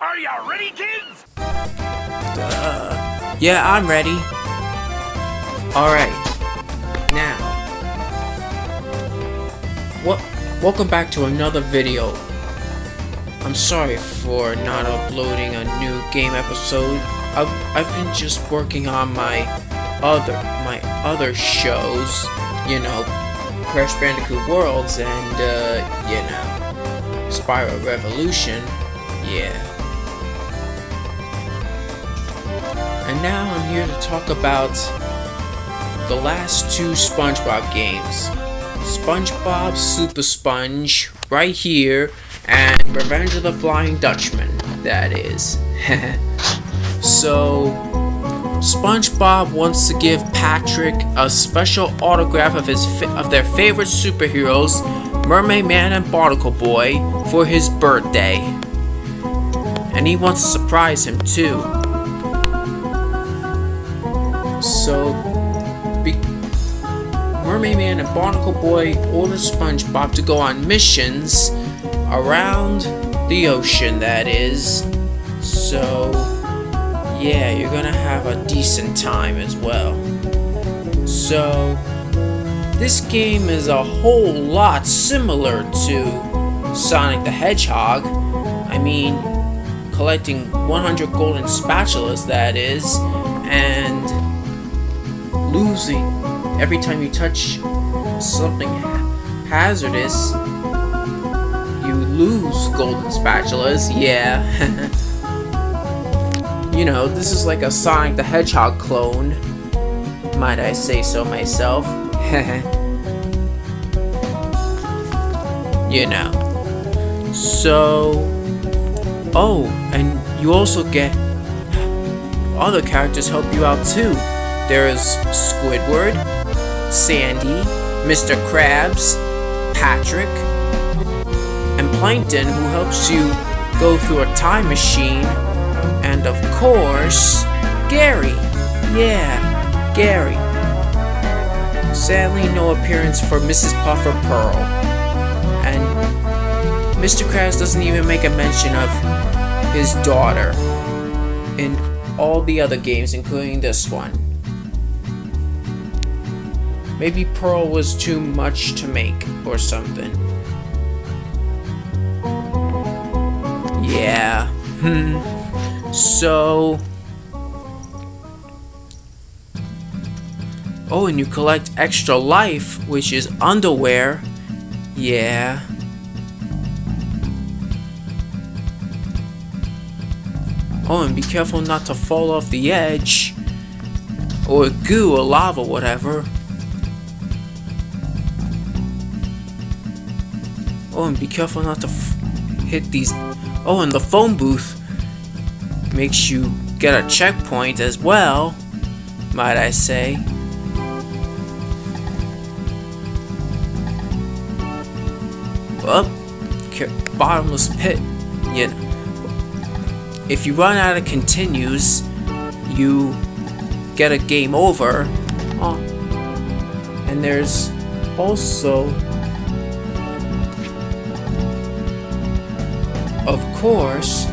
Are you ready, kids? Yeah, I'm ready. Alright. Now. Welcome back to another video. I'm sorry for not uploading a new game episode. I've been just working on my other shows, you know, Crash Bandicoot Worlds and you know, Spiral Revolution. Yeah. And now I'm here to talk about the last two SpongeBob games. SpongeBob SuperSponge right here, and Revenge of the Flying Dutchman, that is. So, SpongeBob wants to give Patrick a special autograph of their favorite superheroes, Mermaid Man and Barnacle Boy, for his birthday. And he wants to surprise him too. So, Mermaid Man and Barnacle Boy order SpongeBob to go on missions around the ocean, that is. So, yeah, you're gonna have a decent time as well. So, this game is a whole lot similar to Sonic the Hedgehog. I mean, collecting 100 golden spatulas, that is, and losing every time you touch something hazardous. You lose golden spatulas, yeah. You know, this is like a Sonic the Hedgehog clone, might I say so myself. You know. So, oh, and you also get other characters help you out too. There's Squidward, Sandy, Mr. Krabs, Patrick, and Plankton, who helps you go through a time machine, and of course, Gary. Yeah, Gary. Sadly, no appearance for Mrs. Puffer Pearl. And Mr. Krabs doesn't even make a mention of his daughter in all the other games, including this one. Maybe Pearl was too much to make, or something. Yeah. So... oh, and you collect extra life, which is underwear. Yeah. Oh, and be careful not to fall off the edge. Or goo or lava, whatever. Oh, and be careful not to hit these. Oh, and the phone booth makes you get a checkpoint as well, might I say. Well, bottomless pit. You know, if you run out of continues, you get a game over. Oh, and there's also, of course,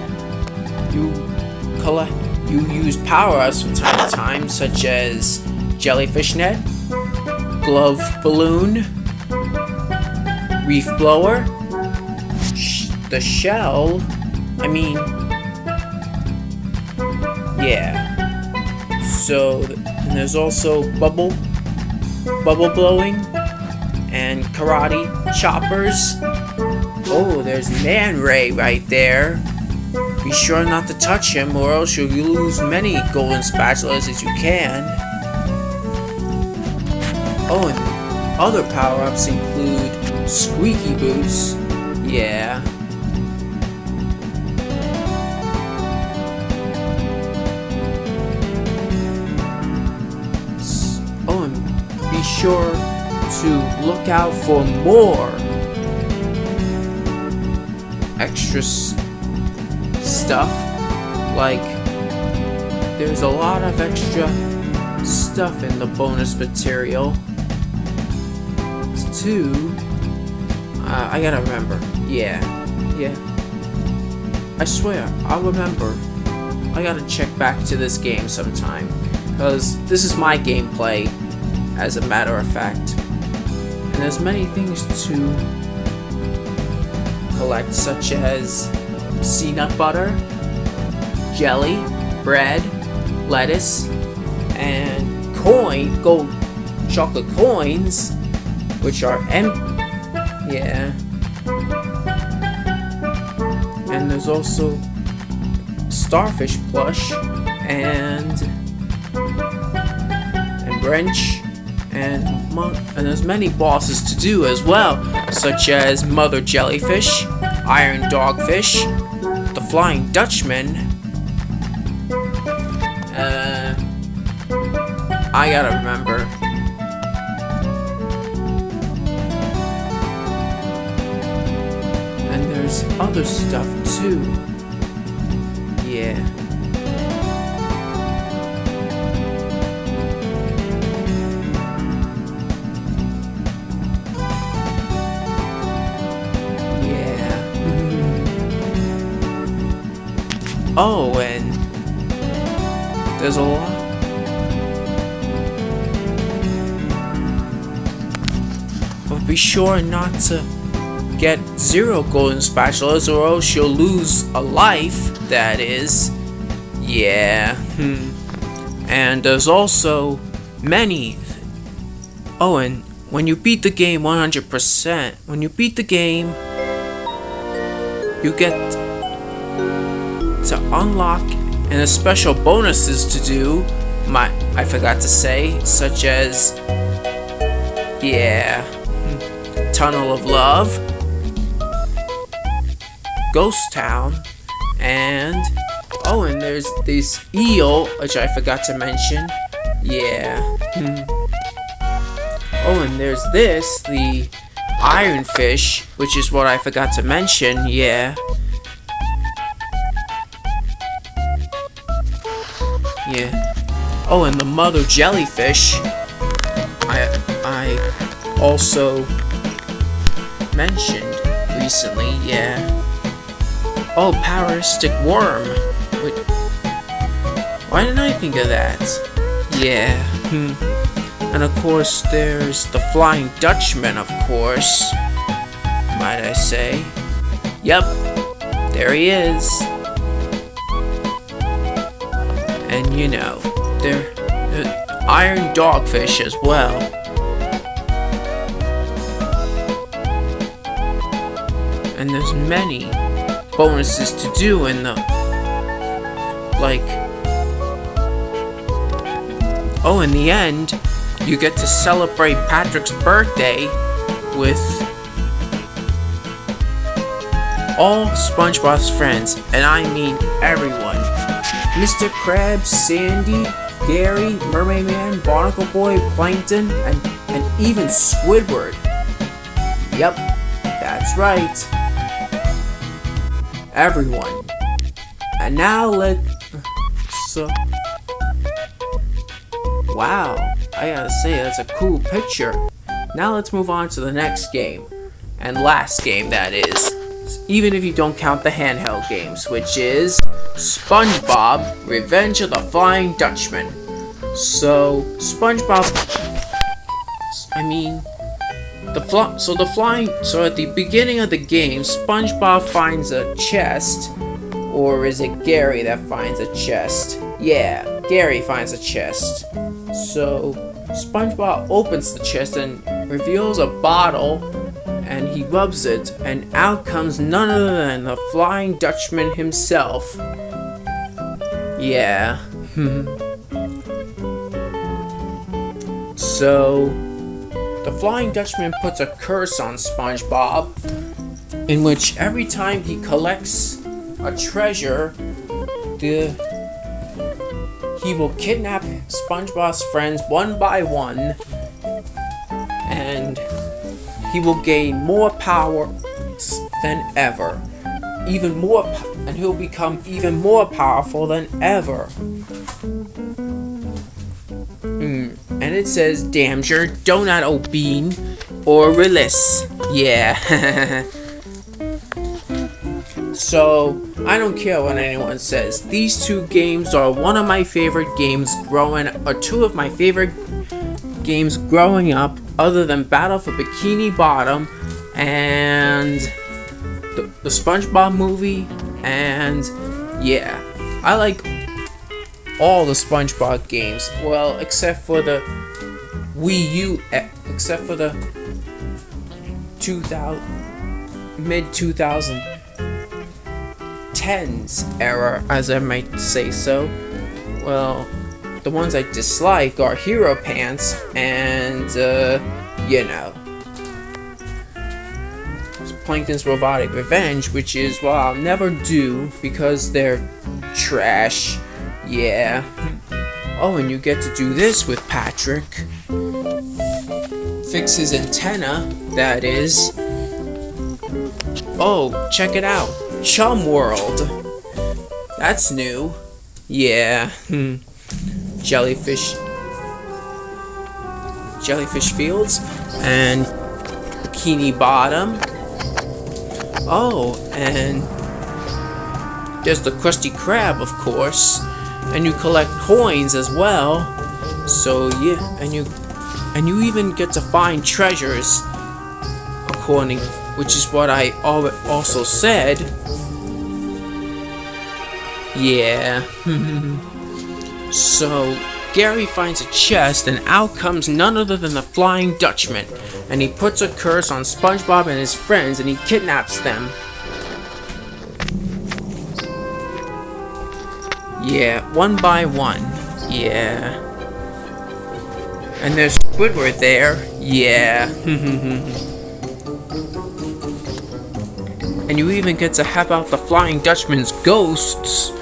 you use power-ups from time to time, such as jellyfish net, glove balloon, reef blower, the shell. I mean, yeah. So, and there's also bubble blowing and karate choppers. Oh, there's Man Ray right there. Be sure not to touch him, or else you'll lose many golden spatulas as you can. Oh, and other power-ups include squeaky boots. Yeah. Oh, and be sure to look out for more extra stuff. Like, there's a lot of extra stuff in the bonus material too. I gotta remember. Yeah. I swear, I'll remember. I gotta check back to this game sometime, because this is my gameplay, as a matter of fact. And there's many things to collect, such as peanut butter, jelly, bread, lettuce, and gold chocolate coins, which are yeah. And there's also starfish plush and wrench and there's many bosses to do as well, such as mother jellyfish, iron dogfish, the flying Dutchman. I gotta remember. And there's other stuff too. Yeah. Oh, and there's a lot. But be sure not to get 0 golden spatulas or else you'll lose a life, that is. Yeah. And there's also many. Oh, and when you beat the game 100%, when you beat the game, you get to unlock and there's special bonuses to do. I forgot to say, such as Tunnel of Love, Ghost Town, and and there's this eel, which I forgot to mention. And there's the iron fish, which is what I forgot to mention. And the mother jellyfish I also mentioned recently. Parasitic worm. Wait, why didn't I think of that? And of course there's the flying Dutchman, of course, might I say. Yep, there he is. And you know, there iron dogfish as well. And there's many bonuses to do in the in the end you get to celebrate Patrick's birthday with all SpongeBob's friends, and I mean everyone. Mr. Krabs, Sandy, Gary, Mermaid Man, Barnacle Boy, Plankton, and even Squidward. Yep, that's right. Everyone. And now wow, I gotta say, that's a cool picture. Now let's move on to the next game. And last game, that is. Even if you don't count the handheld games, which is SpongeBob Revenge of the Flying Dutchman. So, so at the beginning of the game, SpongeBob finds a chest, or is it Gary that finds a chest? Yeah, Gary finds a chest. So, SpongeBob opens the chest and reveals a bottle, and he rubs it, and out comes none other than the Flying Dutchman himself. So, the Flying Dutchman puts a curse on SpongeBob, in which every time he collects a treasure, he will kidnap SpongeBob's friends one by one, and he will gain more power than ever. And he'll become even more powerful than ever. And it says, Danger, Donut O'Bean, or Release. So, I don't care what anyone says. These two games are one of my favorite games two of my favorite games growing up, other than Battle for Bikini Bottom and the SpongeBob movie. And yeah, I like all the SpongeBob games. Well, except for the Wii U, except for the mid-2010s era, as I might say so. Well, the ones I dislike are Hero Pants and, Plankton's Robotic Revenge, which is what I'll never do because they're trash. Yeah. Oh, and you get to do this with Patrick. Fix his antenna, that is. Oh, check it out. Chum World. That's new. Yeah. Jellyfish Fields and Bikini Bottom. Oh, and there's the Krusty Krab, of course, and you collect coins as well. So yeah, and you even get to find treasures, which is what I also said. Yeah. So Gary finds a chest, and out comes none other than the Flying Dutchman, and he puts a curse on SpongeBob and his friends, and he kidnaps them. Yeah, one by one. Yeah. And there's Squidward there. Yeah. And you even get to help out the Flying Dutchman's ghosts.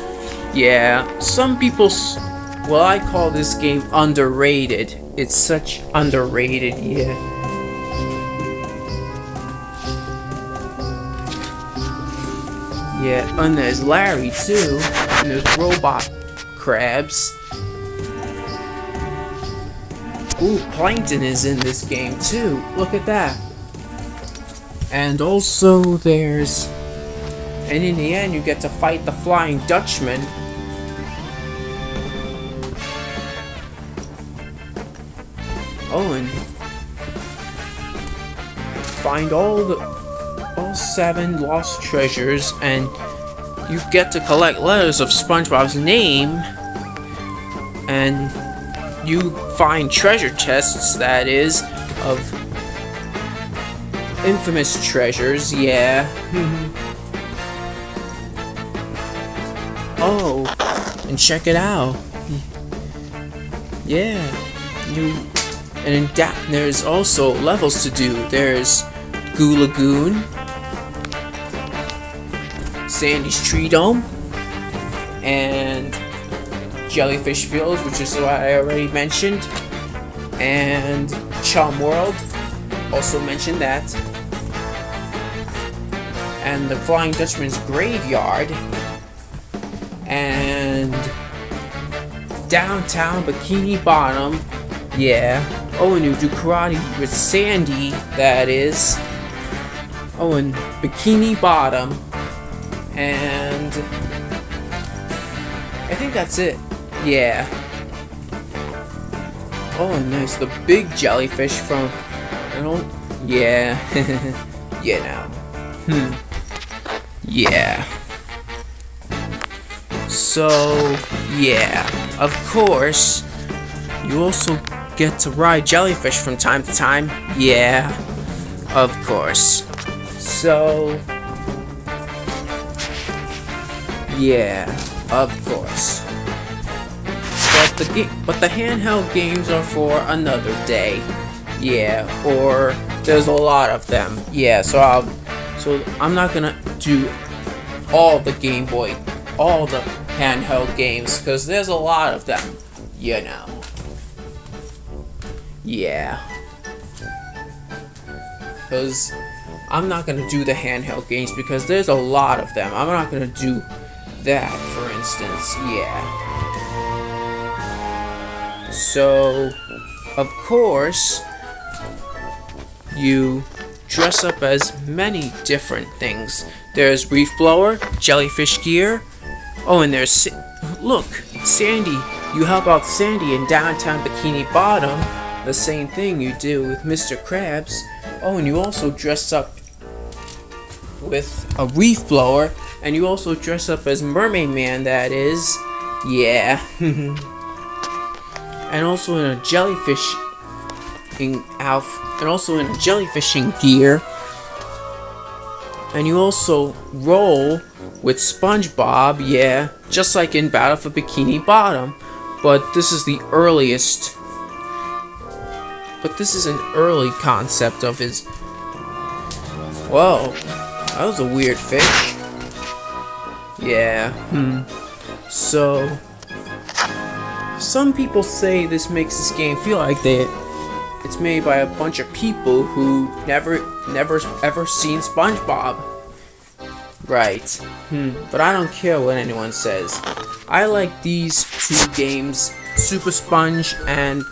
Yeah, some people... Well, I call this game underrated. It's such underrated, yeah. Yeah, and there's Larry too. And there's robot crabs. Ooh, Plankton is in this game too. Look at that. And also there's... And in the end you get to fight the Flying Dutchman. Oh, and find all 7 lost treasures, and you get to collect letters of SpongeBob's name, and you find treasure chests, that is, of infamous treasures, yeah. Oh, and check it out. Yeah, and there's also levels to do. There's Goo Lagoon, Sandy's Tree Dome, and Jellyfish Fields, which is what I already mentioned, and Chum World, also mentioned that, and the Flying Dutchman's Graveyard, and Downtown Bikini Bottom, yeah. Oh, and you do karate with Sandy, that is. Oh, and Bikini Bottom. And I think that's it. Yeah. Oh, and there's the big jellyfish from... Yeah. Yeah. So, yeah. Of course, you also get to ride jellyfish from time to time. Yeah, of course. So, yeah, of course. But the handheld games are for another day. Yeah, or there's a lot of them. Yeah, so I'm not gonna do all the Game Boy, all the handheld games, because there's a lot of them. You know. Yeah. Because I'm not going to do the handheld games because there's a lot of them. I'm not going to do that, for instance. Yeah. So, of course, you dress up as many different things. There's reef blower, jellyfish gear. Oh, and there's look, Sandy. You help out Sandy in downtown Bikini Bottom. The same thing you do with Mr. Krabs. Oh, and you also dress up with a reef blower, and you also dress up as Mermaid Man. That is, yeah. And also in a jellyfishing outfit, and also in jellyfishing gear. And you also roll with SpongeBob, yeah, just like in Battle for Bikini Bottom. But this is the earliest. But this is an early concept of his. Whoa, that was a weird fish. Yeah. So, some people say this makes this game feel like it's made by a bunch of people who never ever seen SpongeBob. Right. But I don't care what anyone says. I like these two games, SuperSponge and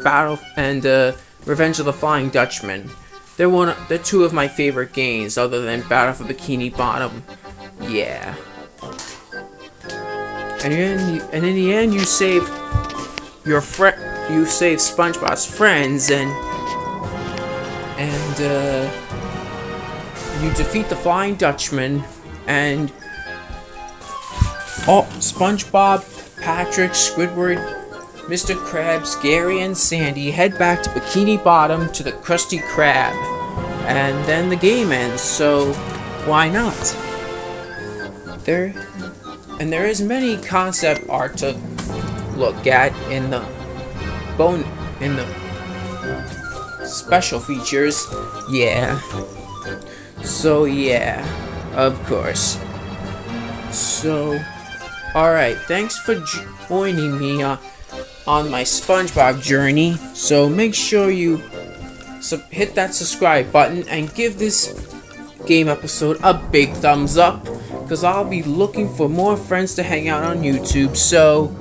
Revenge of the Flying Dutchman. They're two of my favorite games, other than Battle for Bikini Bottom. Yeah. And in the end, you save your you save SpongeBob's friends, and you defeat the Flying Dutchman, and SpongeBob, Patrick, Squidward, Mr. Krabs, Gary, and Sandy head back to Bikini Bottom to the Krusty Krab, and then the game ends. So why not? There is many concept art to look at in the special features. Yeah. So yeah, of course. So, alright, thanks for joining me on my SpongeBob journey. So make sure you hit that subscribe button and give this game episode a big thumbs up, because I'll be looking for more friends to hang out on YouTube. So